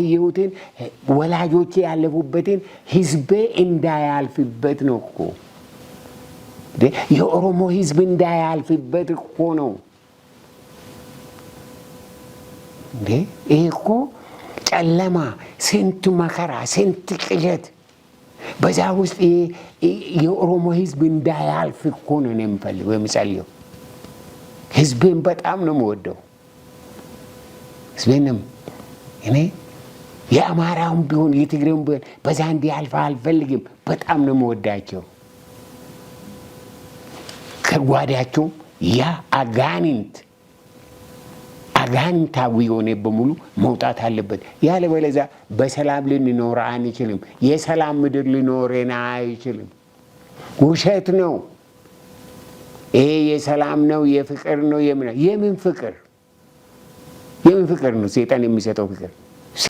ያየሁትን ወላጆቼ ያለፉበትን ህዝቤ እንዳያልፍበት ነው እኮ የኦሮሞ ህዝብ እንዳያልፍበት እኮ ነው ይሄ እኮ ጨለማ ስንት መከራ ስንት ቅዠት በዛ ውስጥ የኦሮሞ ህዝብ እንዳያልፍ እኮ ነው የምፈልገው የምጸልየው ህዝቤን በጣም ነው የምወደው ህዝቤንም እኔ የአማራውም ቢሆን የትግሬውም ቢሆን በዛ እንዲያልፍ አልፈልግም በጣም ነው የምወዳቸው ከጓዳቸው ያ አጋንንታዊ የሆነ በሙሉ መውጣት አለበት ያለበለዚያ በሰላም ልንኖር አንችልም የሰላም ምድር ሊኖረን አይችልም ውሸት ነው ይሄ የሰላም ነው የፍቅር ነው የምን ፍቅር ነው ሰይጣን የሚሰጠው ፍቅር